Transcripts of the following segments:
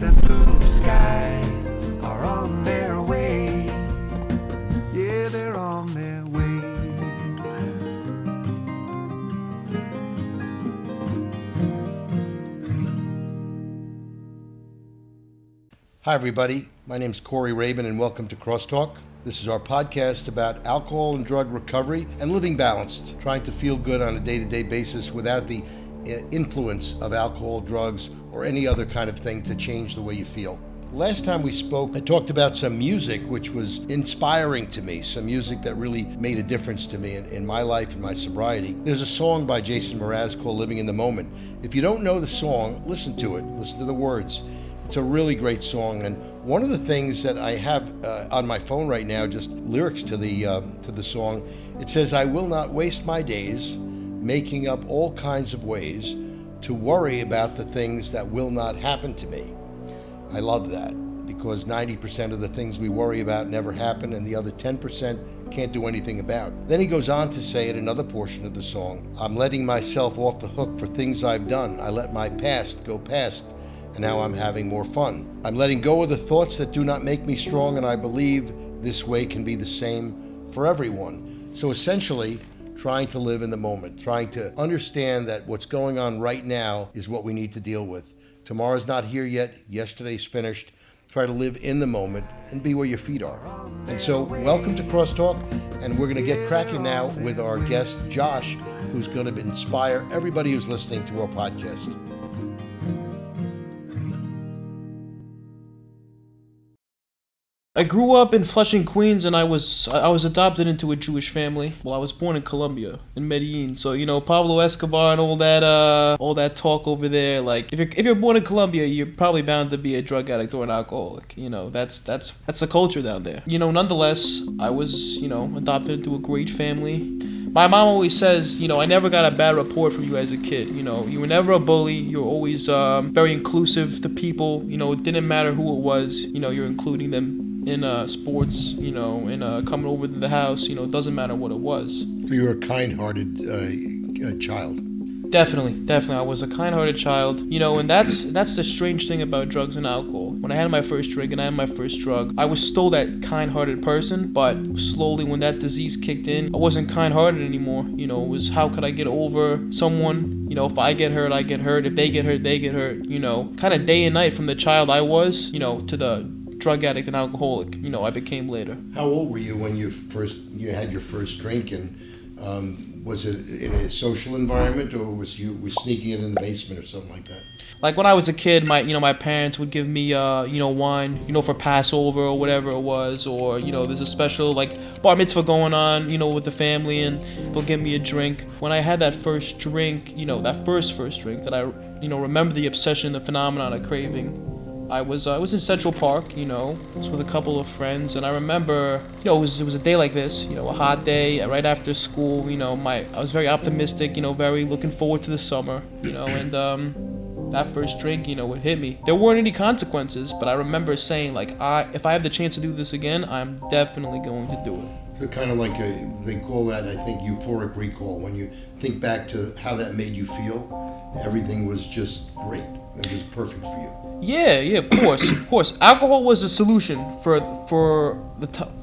and blue skies are on their way. Yeah, they're on their way. Hi, everybody. My name is Corey Rabin, and welcome to Crosstalk. This is our podcast about alcohol and drug recovery and living balanced, trying to feel good on a day-to-day basis without the influence of alcohol, drugs, or any other kind of thing to change the way you feel. Last time we spoke, I talked about some music which was inspiring to me, some music that really made a difference to me in my life and my sobriety. There's a song by Jason Mraz called Living in the Moment. If you don't know the song, listen to it, listen to the words. It's a really great song, and one of the things that I have on my phone right now, just lyrics to the song, it says, "I will not waste my days making up all kinds of ways to worry about the things that will not happen to me." I love that, because 90% of the things we worry about never happen, and the other 10% can't do anything about. Then he goes on to say in another portion of the song, "I'm letting myself off the hook for things I've done. I let my past go past, and now I'm having more fun. I'm letting go of the thoughts that do not make me strong, and I believe this way can be the same for everyone." So essentially, trying to live in the moment, trying to understand that what's going on right now is what we need to deal with. Tomorrow's not here yet, yesterday's finished. Try to live in the moment and be where your feet are. And so, welcome to Crosstalk, and we're going to get cracking now with our guest, Josh, who's going to inspire everybody who's listening to our podcast. I grew up in Flushing, Queens, and I was adopted into a Jewish family. Well, I was born in Colombia, in Medellín. So, Pablo Escobar and all that talk over there. Like, if you're born in Colombia, you're probably bound to be a drug addict or an alcoholic. That's the culture down there. Nonetheless, I was, adopted into a great family. My mom always says, I never got a bad report from you as a kid. You were never a bully. You're always very inclusive to people. It didn't matter who it was. You're including them in sports, in coming over to the house. It doesn't matter what it was. So you were a kind-hearted child. Definitely. I was a kind-hearted child. And that's the strange thing about drugs and alcohol. When I had my first drink and I had my first drug, I was still that kind-hearted person, but slowly when that disease kicked in, I wasn't kind-hearted anymore. It was, how could I get over someone? If I get hurt, I get hurt. If they get hurt, they get hurt. Kind of day and night from the child I was, to the drug addict and alcoholic, I became later. How old were you when you had your first drink, and was it in a social environment, or was sneaking it in the basement or something like that? Like when I was a kid, my parents would give me wine, for Passover or whatever it was, or there's a special like bar mitzvah going on, with the family, and they'll give me a drink. When I had that first drink, that first drink that I remember the obsession, the phenomenon of craving. I was in Central Park, was with a couple of friends, and I remember, it was a day like this, a hot day, right after school, I was very optimistic, very looking forward to the summer, and that first drink, it hit me. There weren't any consequences, but I remember saying, like, if I have the chance to do this again, I'm definitely going to do it. So kind of like they call that, I think, euphoric recall. When you think back to how that made you feel, everything was just great. It was perfect for you. Yeah, of course. Alcohol was a solution for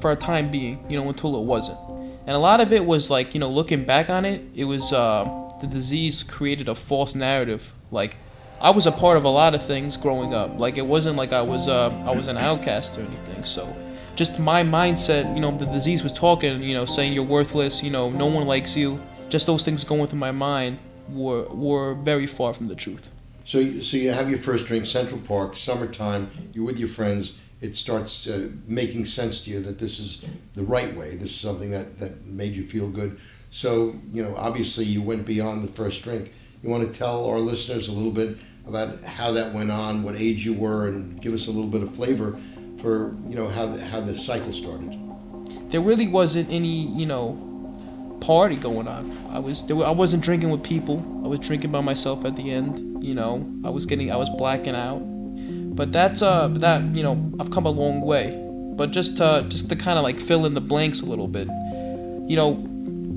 a time being, until it wasn't. And a lot of it was like, looking back on it, it was the disease created a false narrative. Like, I was a part of a lot of things growing up. Like, it wasn't like I was an outcast or anything. So, just my mindset, the disease was talking, saying you're worthless, no one likes you. Just those things going through my mind were very far from the truth. So you have your first drink, Central Park, summertime, you're with your friends, it starts making sense to you that this is the right way, this is something that made you feel good. So, obviously you went beyond the first drink. You want to tell our listeners a little bit about how that went on, what age you were, and give us a little bit of flavor for, how the cycle started. There really wasn't any, party going on. I wasn't drinking with people. I was drinking by myself at the end. I was blacking out. But I've come a long way. But just to kind of like fill in the blanks a little bit.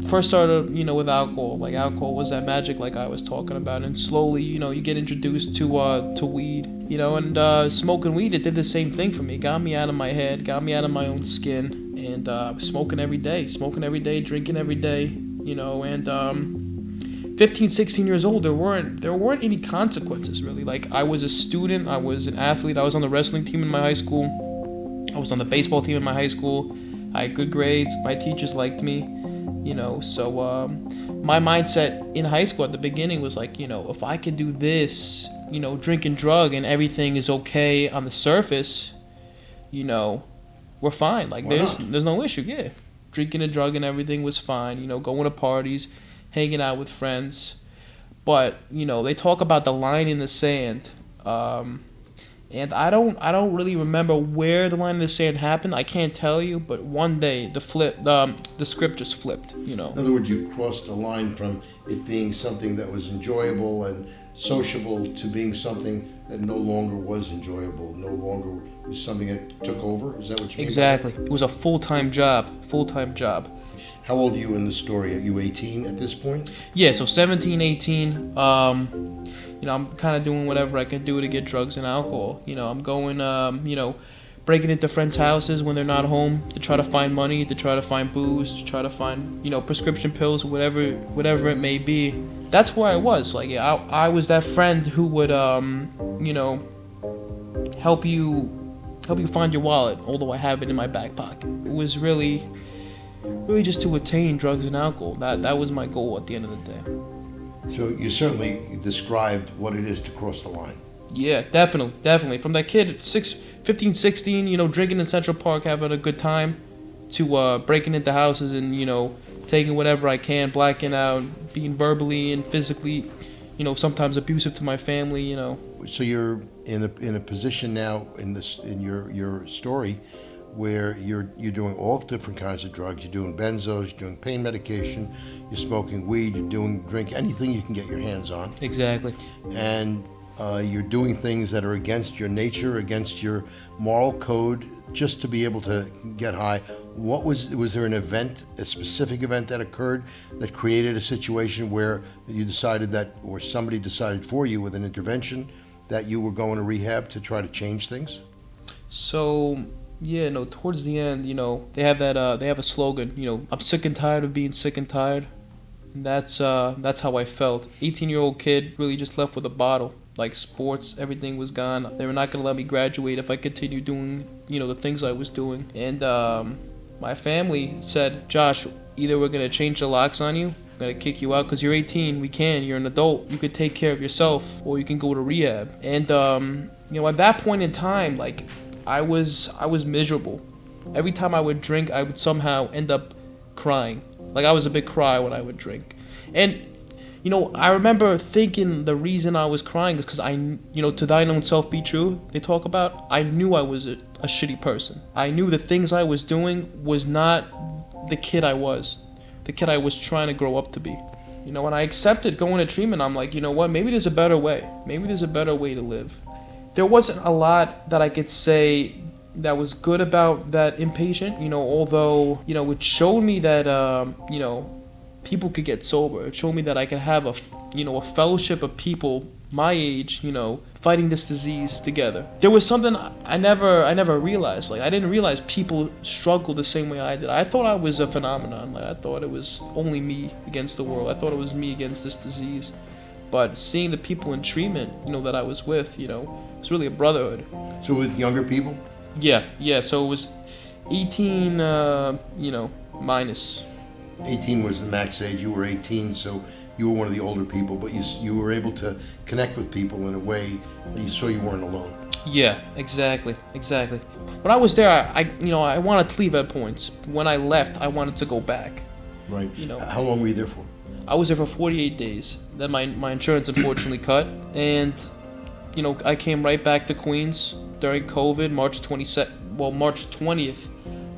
First started, with alcohol. Like, alcohol was that magic like I was talking about, and slowly, you get introduced to weed. You know, and smoking weed, it did the same thing for me. Got me out of my head, got me out of my own skin, and smoking every day, drinking every day, you know, and 15, 16 years old, there weren't any consequences, really. Like, I was a student, I was an athlete, I was on the wrestling team in my high school, I was on the baseball team in my high school, I had good grades, my teachers liked me, you know, so my mindset in high school at the beginning was like, you know, if I can do this, you know, drink and drug and everything is okay on the surface, you know, we're fine. Like, there's no issue, yeah. Drinking and drug and everything was fine, you know, going to parties, hanging out with friends. But, you know, they talk about the line in the sand. And I don't really remember where the line in the sand happened. I can't tell you, but one day the script just flipped, you know. In other words, you crossed a line from it being something that was enjoyable and sociable to being something that no longer was enjoyable, no longer was something that took over. Is that what you mean? Exactly. It was a full-time job. How old are you in the story? Are you 18 at this point? Yeah, so 17, 18. You know, I'm kind of doing whatever I can do to get drugs and alcohol. You know, I'm going, you know, breaking into friends' houses when they're not home to try to find money, to try to find booze, to try to find, you know, prescription pills, whatever it may be. That's where I was. Like, I was that friend who would, you know, help you find your wallet, although I have it in my back pocket. It was really just to attain drugs and alcohol. That was my goal at the end of the day. So you certainly described what it is to cross the line. Yeah, definitely. From that kid, 15, 16, you know, drinking in Central Park, having a good time, to breaking into houses and, you know, taking whatever I can, blacking out, being verbally and physically, you know, sometimes abusive to my family, you know. So you're in a position now in your story where you're doing all different kinds of drugs. You're doing benzos, you're doing pain medication, you're smoking weed, you're doing drink, anything you can get your hands on. Exactly. And you're doing things that are against your nature, against your moral code, just to be able to get high. Was there an event, a specific event that occurred that created a situation where you decided that, or somebody decided for you with an intervention, that you were going to rehab to try to change things? So, yeah, no, towards the end, you know, they have a slogan, you know, I'm sick and tired of being sick and tired. And that's how I felt. 18-year-old kid really just left with a bottle. Like, sports, everything was gone. They were not going to let me graduate if I continued doing, you know, the things I was doing. And my family said, Josh, either we're going to change the locks on you, we're going to kick you out because you're 18, you're an adult, you could take care of yourself, or you can go to rehab. And, you know, at that point in time, like, I was miserable. Every time I would drink, I would somehow end up crying. Like, I was a big cry when I would drink. And, you know, I remember thinking the reason I was crying is because you know, to thine own self be true, they talk about, I knew I was a shitty person. I knew the things I was doing was not the kid I was trying to grow up to be. You know, when I accepted going to treatment, I'm like, you know what, maybe there's a better way. Maybe there's a better way to live. There wasn't a lot that I could say that was good about that inpatient, you know, although, you know, it showed me that, you know, people could get sober. It showed me that I could have a fellowship of people my age, you know, fighting this disease together. There was something I never realized. Like, I didn't realize people struggle the same way I did. I thought I was a phenomenon. Like, I thought it was only me against the world. I thought it was me against this disease. But seeing the people in treatment, you know, that I was with, you know, it's really a brotherhood. So with younger people? Yeah. So it was 18, you know, minus. 18 was the max age. You were 18, so you were one of the older people, but you were able to connect with people in a way that you saw you weren't alone. Yeah, exactly. When I was there, I wanted to leave at points. When I left, I wanted to go back. Right. You know. How long were you there for? I was there for 48 days. Then my insurance unfortunately cut, and you know, I came right back to Queens during COVID, March 20th.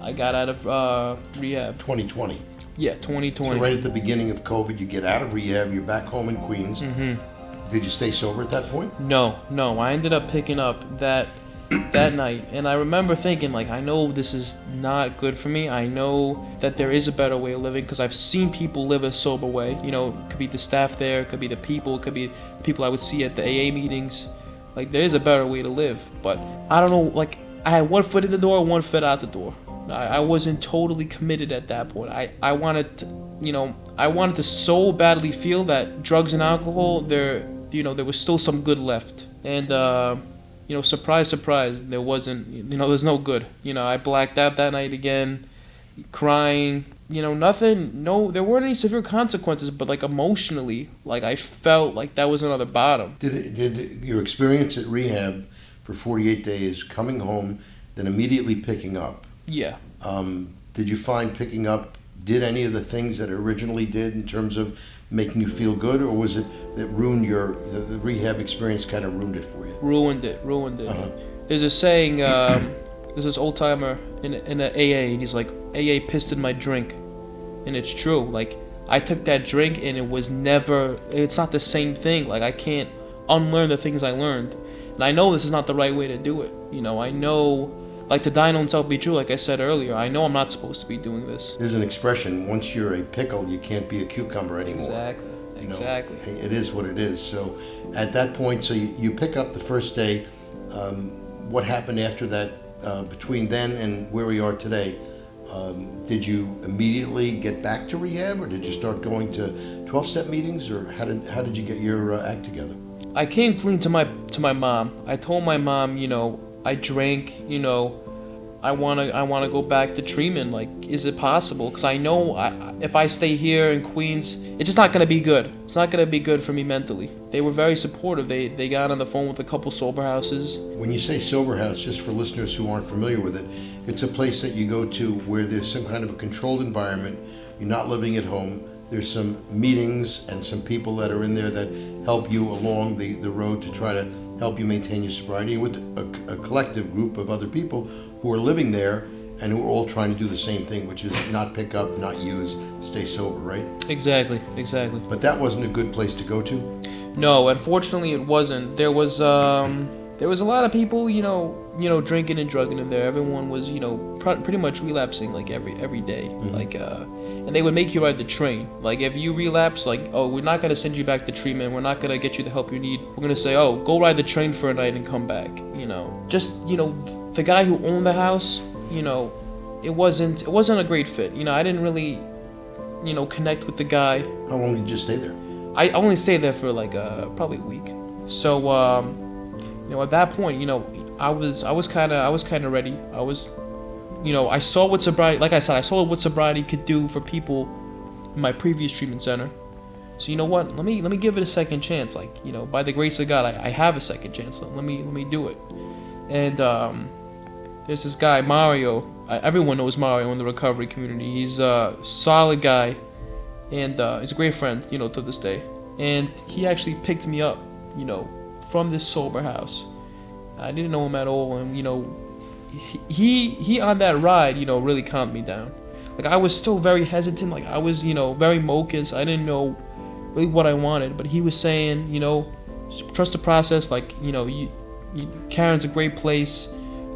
I got out of rehab. 2020. Yeah, 2020. So right at the beginning of COVID, you get out of rehab, you're back home in Queens. Mm-hmm. Did you stay sober at that point? No. I ended up picking up that night. And I remember thinking, like, I know this is not good for me. I know that there is a better way of living because I've seen people live a sober way. You know, it could be the staff there, it could be the people, it could be people I would see at the AA meetings. Like, there is a better way to live. But I don't know, like, I had one foot in the door, one foot out the door. I wasn't totally committed at that point. I wanted to, I wanted to so badly feel that drugs and alcohol, there was still some good left. And, surprise, surprise, there wasn't, there's no good. I blacked out that night again, crying, nothing, there weren't any severe consequences, but, like, emotionally, like, I felt like that was another bottom. Did your experience at rehab for 48 days, coming home, then immediately picking up? Yeah. Did you find picking up did any of the things that it originally did in terms of making you feel good, or was it that ruined the rehab experience, kind of ruined it for you? Ruined it. Uh-huh. There's a saying, there's this old timer in a AA, and he's like, AA pissed in my drink. And it's true. Like, I took that drink and it's not the same thing. Like, I can't unlearn the things I learned. And I know this is not the right way to do it. I know, like, to die known self be true, like I said earlier, I know I'm not supposed to be doing this. There's an expression, once you're a pickle, you can't be a cucumber anymore. Exactly. It is what it is. So at that point, so you pick up the first day. What happened after that, between then and where we are today? Did you immediately get back to rehab, or did you start going to 12-step meetings, or how did you get your act together? I came clean to my mom. I told my mom, I drank, I wanna go back to treatment. Like, is it possible? Because I know if I stay here in Queens, it's just not gonna be good. It's not gonna be good for me mentally. They were very supportive. They got on the phone with a couple sober houses. When you say sober house, just for listeners who aren't familiar with it, it's a place that you go to where there's some kind of a controlled environment. You're not living at home. There's some meetings and some people that are in there that help you along the road to try to help you maintain your sobriety, with a collective group of other people who are living there and who are all trying to do the same thing, which is not pick up, not use, stay sober, right? Exactly. But that wasn't a good place to go to? No, unfortunately it wasn't. There was a lot of people, drinking and drugging in there. Everyone was, pretty much relapsing, like, every day. Mm-hmm. Like, and they would make you ride the train. Like, if you relapse, like, oh, we're not going to send you back to treatment. We're not going to get you the help you need. We're going to say, oh, go ride the train for a night and come back. Just, the guy who owned the house, it wasn't a great fit. I didn't really, connect with the guy. How long did you stay there? I only stayed there for, like, probably a week. So, at that point, I was kind of ready. I saw what sobriety, like I said, I saw what sobriety could do for people in my previous treatment center. So, you know what? Let me give it a second chance. Like, by the grace of God, I have a second chance. Let me do it. And there's this guy Mario. Everyone knows Mario in the recovery community. He's a solid guy, and he's a great friend, to this day. And he actually picked me up, from this sober house. I didn't know him at all, and he on that ride, really calmed me down. Like, I was still very hesitant. Like, I was, very mocus. I didn't know really what I wanted, but he was saying, trust the process. Like, Caron's a great place.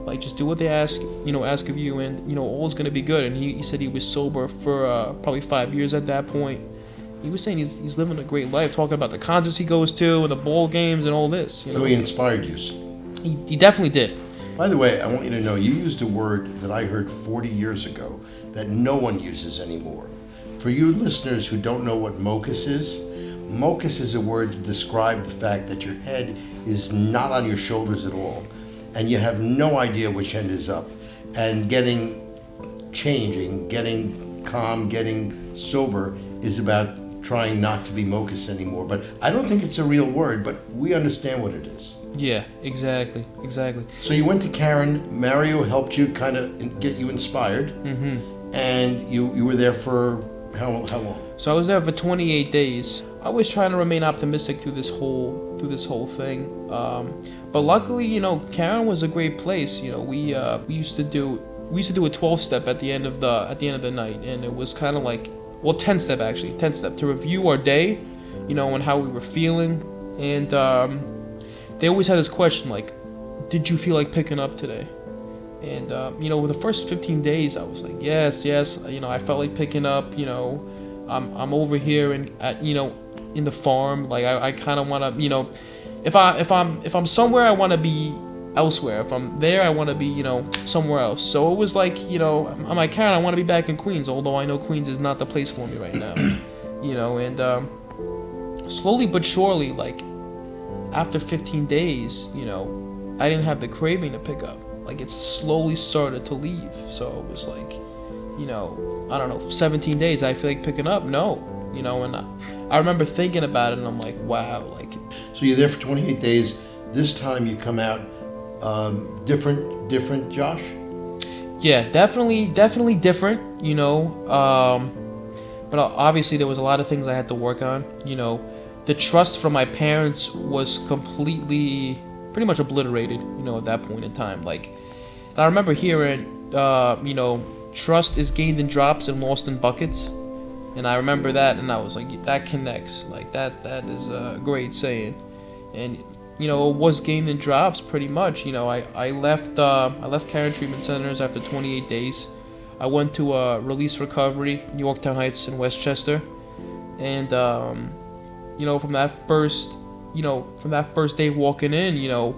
Like, just do what they ask of you, and all's gonna be good. And he said he was sober for probably 5 years at that point. He was saying he's living a great life, talking about the concerts he goes to and the ball games and all this. So he inspired you. He definitely did. By the way, I want you to know, you used a word that I heard 40 years ago that no one uses anymore. For you listeners who don't know what mocus is a word to describe the fact that your head is not on your shoulders at all, and you have no idea which end is up. And changing, getting calm, getting sober is about trying not to be mocus anymore. But I don't think it's a real word, but we understand what it is. Yeah, exactly. So you went to Caron. Mario helped you kind of get you inspired. Mm-hmm. And you were there for how long? So I was there for 28 days. I was trying to remain optimistic through this whole thing. But luckily, Caron was a great place. We used to do a 12-step at the end of the night, and it was kind of like, 10-step to review our day, and how we were feeling. And they always had this question, like, did you feel like picking up today? And with the first 15 days, I was like, yes. I felt like picking up. I'm over here and in the farm. Like, I kind of want to if I'm somewhere, I want to be elsewhere. If I'm there, I want to be, you know, somewhere else. So it was like, you know, I'm like, Caron, I want to be back in Queens, although I know Queens is not the place for me right now. You know, and slowly but surely, like after 15 days, you know, I didn't have the craving to pick up. Like it slowly started to leave. So it was like, you know, I don't know, 17 days, I feel like picking up. No, you know, and I remember thinking about it, and I'm like, wow, like. So you're there for 28 days. This time you come out different, Josh? Yeah, definitely different, you know. But obviously there was a lot of things I had to work on. You know, the trust from my parents was pretty much obliterated, you know, at that point in time. Like, and I remember hearing, you know, trust is gained in drops and lost in buckets. And I remember that, and I was like, that connects. Like, that is a great saying. And, you know, it was gained in drops pretty much. You know, I left Caron Treatment Centers after 28 days. I went to Release Recovery, New Yorktown Heights in Westchester. And, you know, from that first day walking in, you know,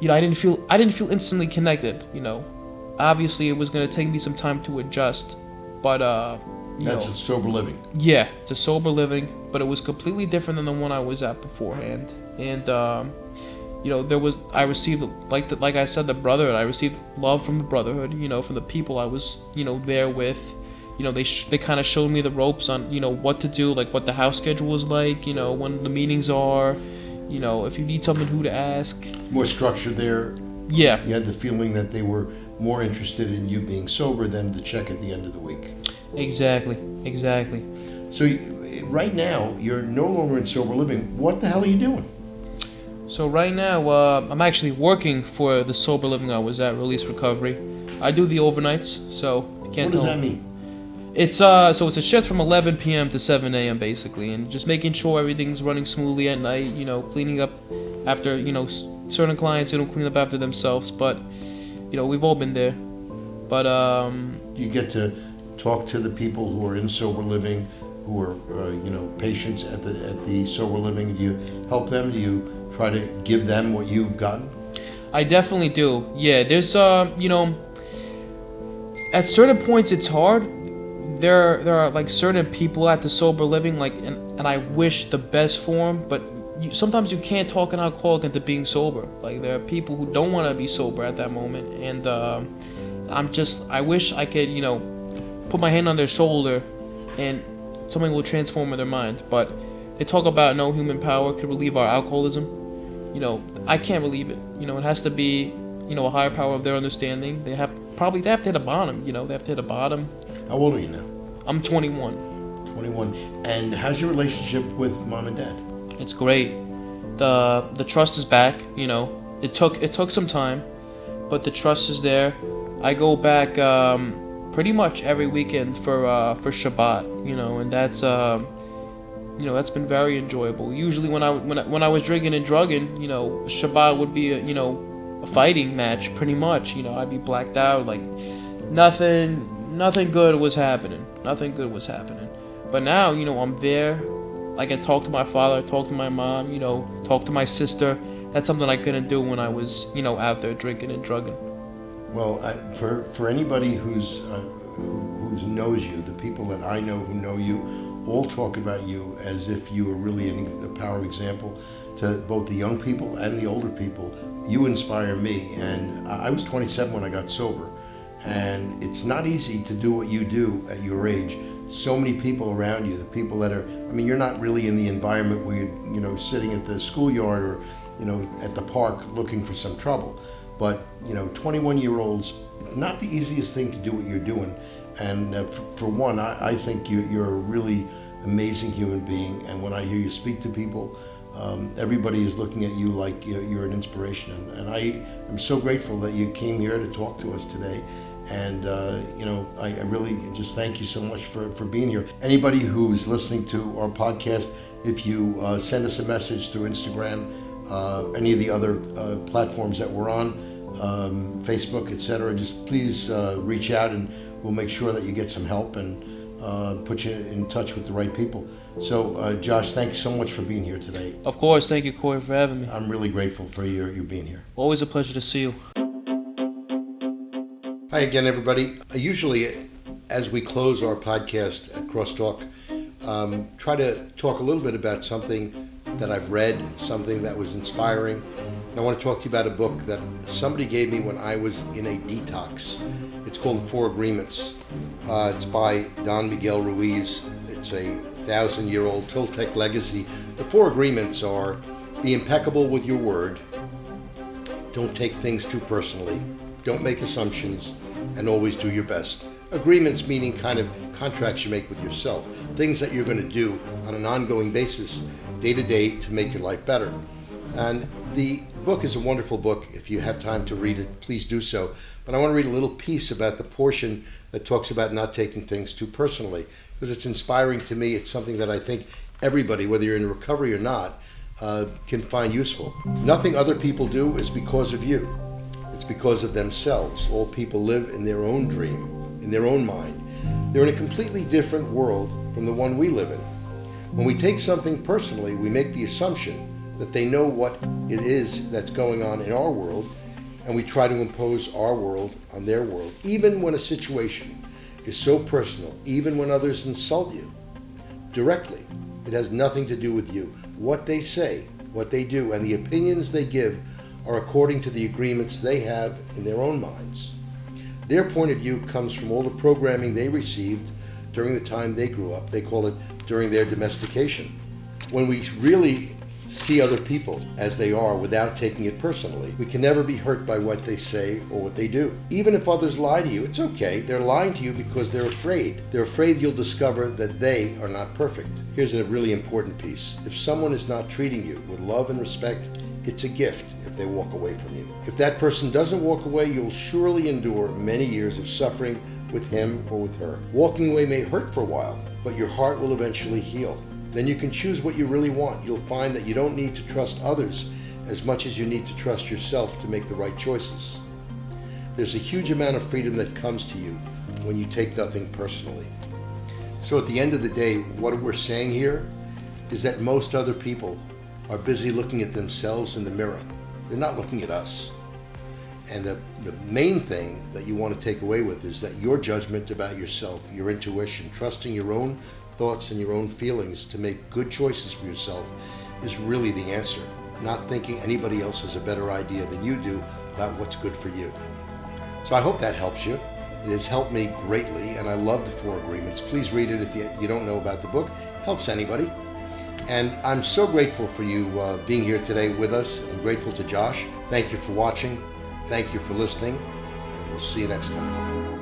I didn't feel instantly connected, you know. Obviously, it was going to take me some time to adjust, but, That's a sober living. Yeah, it's a sober living, but it was completely different than the one I was at beforehand. And, you know, I received, like I said, the Brotherhood. I received love from the Brotherhood, you know, from the people I was, you know, there with. You know, they kind of showed me the ropes on, you know, what to do, like what the house schedule is like, you know, when the meetings are, you know, if you need something, who to ask. More structure there. Yeah. You had the feeling that they were more interested in you being sober than the check at the end of the week. Exactly. So right now, you're no longer in sober living. What the hell are you doing? So right now, I'm actually working for the sober living I was at, Release Recovery. I do the overnights, so you can't. What does that mean? It's it's a shift from 11 p.m. to 7 a.m. basically, and just making sure everything's running smoothly at night. You know, cleaning up after, you know, certain clients who don't clean up after themselves, but you know, we've all been there. But you get to talk to the people who are in sober living, who are you know, patients at the sober living. Do you help them? Do you try to give them what you've gotten? I definitely do. Yeah, there's you know, at certain points it's hard. There are like certain people at the sober living, like, and I wish the best for them, but sometimes you can't talk an alcoholic into being sober. Like, there are people who don't want to be sober at that moment, and I wish I could, you know, put my hand on their shoulder and something will transform in their mind. But they talk about no human power could relieve our alcoholism. You know, I can't relieve it. You know, it has to be, you know, a higher power of their understanding. They have to hit a bottom. You know, they have to hit a bottom. How old are you now? I'm 21. 21. And how's your relationship with mom and dad? It's great. The trust is back. You know, it took some time, but the trust is there. I go back pretty much every weekend for Shabbat. You know, and that's you know, that's been very enjoyable. Usually when I was drinking and drugging, you know, Shabbat would be a fighting match pretty much. You know, I'd be blacked out, like nothing good was happening. But now, you know, I'm there. I can talk to my father, talk to my mom, you know, talk to my sister. That's something I couldn't do when I was, you know, out there drinking and drugging. Well, For anybody who knows you, the people that I know who know you, all talk about you as if you were really a power example to both the young people and the older people. You inspire me, and I was 27 when I got sober. And it's not easy to do what you do at your age. So many people around you, the people that are, I mean, you're not really in the environment where you're, you know, sitting at the schoolyard or, you know, at the park looking for some trouble. But, you know, 21-year-olds, not the easiest thing to do what you're doing. And for one, I think you're a really amazing human being. And when I hear you speak to people, everybody is looking at you like you're an inspiration. And I am so grateful that you came here to talk to us today. And, you know, I really just thank you so much for being here. Anybody who's listening to our podcast, if you send us a message through Instagram, any of the other platforms that we're on, Facebook, etc., just please reach out and we'll make sure that you get some help. And put you in touch with the right people. So, Josh, thanks so much for being here today. Of course, thank you, Corey, for having me. I'm really grateful for you being here. Always a pleasure to see you. Hi again, everybody. Usually, as we close our podcast at Crosstalk, try to talk a little bit about something that I've read, something that was inspiring. And I want to talk to you about a book that somebody gave me when I was in a detox. It's called The Four Agreements. It's by Don Miguel Ruiz. It's a 1,000-year-old Toltec legacy. The Four Agreements are: be impeccable with your word, don't take things too personally, don't make assumptions, and always do your best. Agreements meaning kind of contracts you make with yourself, things that you're going to do on an ongoing basis, day to day, to make your life better. And the book is a wonderful book. If you have time to read it, please do so. But I want to read a little piece about the portion that talks about not taking things too personally, because it's inspiring to me. It's something that I think everybody, whether you're in recovery or not, can find useful. Nothing other people do is because of you. It's because of themselves. All people live in their own dream, in their own mind. They're in a completely different world from the one we live in. When we take something personally, we make the assumption that they know what it is that's going on in our world, and we try to impose our world on their world, even when a situation is so personal, even when others insult you directly. It has nothing to do with you. What they say, what they do, and the opinions they give are according to the agreements they have in their own minds. Their point of view comes from all the programming they received during the time they grew up. They call it during their domestication. When we really see other people as they are without taking it personally, we can never be hurt by what they say or what they do. Even if others lie to you, it's okay. They're lying to you because they're afraid. They're afraid you'll discover that they are not perfect. Here's a really important piece. If someone is not treating you with love and respect, it's a gift if they walk away from you. If that person doesn't walk away, you'll surely endure many years of suffering with him or with her. Walking away may hurt for a while, but your heart will eventually heal. Then you can choose what you really want. You'll find that you don't need to trust others as much as you need to trust yourself to make the right choices. There's a huge amount of freedom that comes to you when you take nothing personally. So at the end of the day, what we're saying here is that most other people are busy looking at themselves in the mirror. They're not looking at us. And the main thing that you want to take away with is that your judgment about yourself, your intuition, trusting your own thoughts and your own feelings to make good choices for yourself is really the answer. Not thinking anybody else has a better idea than you do about what's good for you. So I hope that helps you. It has helped me greatly, and I love the Four Agreements. Please read it if you don't know about the book. Helps anybody. And I'm so grateful for you being here today with us. I'm grateful to Josh. Thank you for watching. Thank you for listening. And we'll see you next time.